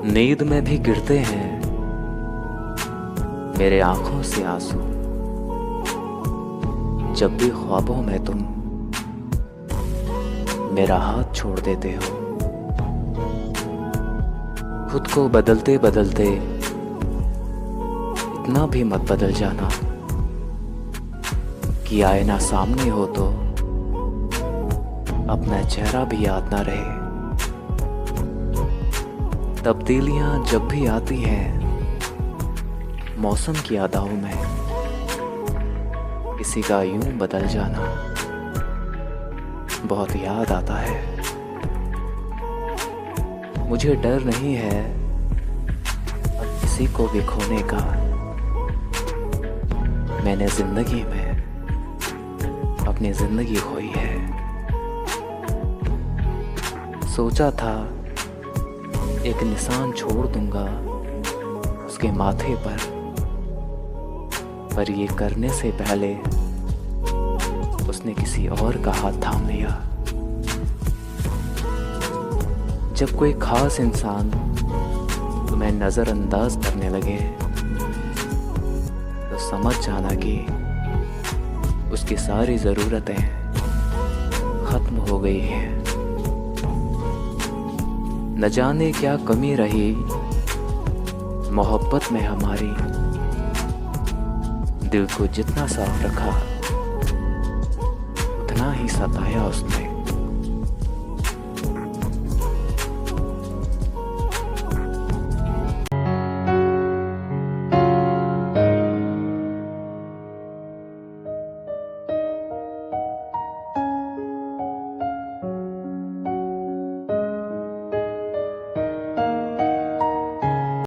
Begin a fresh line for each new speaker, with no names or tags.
नींद में भी गिरते हैं मेरे आंखों से आंसू। जब भी ख्वाबों में तुम मेरा हाथ छोड़ देते हो, खुद को बदलते बदलते इतना भी मत बदल जाना कि आईना सामने हो तो अपना चेहरा भी याद ना रहे। तब्दीलियां जब भी आती हैं मौसम की अदाओं में, किसी का यूं बदल जाना बहुत याद आता है। मुझे डर नहीं है अब किसी को भी खोने का। मैंने जिंदगी में अपनी जिंदगी खोई है। सोचा था एक निशान छोड़ दूंगा उसके माथे पर ये करने से पहले उसने किसी और का हाथ थाम लिया। जब कोई खास इंसान तुम्हें नजरअंदाज करने लगे तो समझ जाना कि उसकी सारी ज़रूरतें खत्म हो गई हैं। न जाने क्या कमी रही मोहब्बत में हमारी, दिल को जितना साफ रखा उतना ही सताया उसने।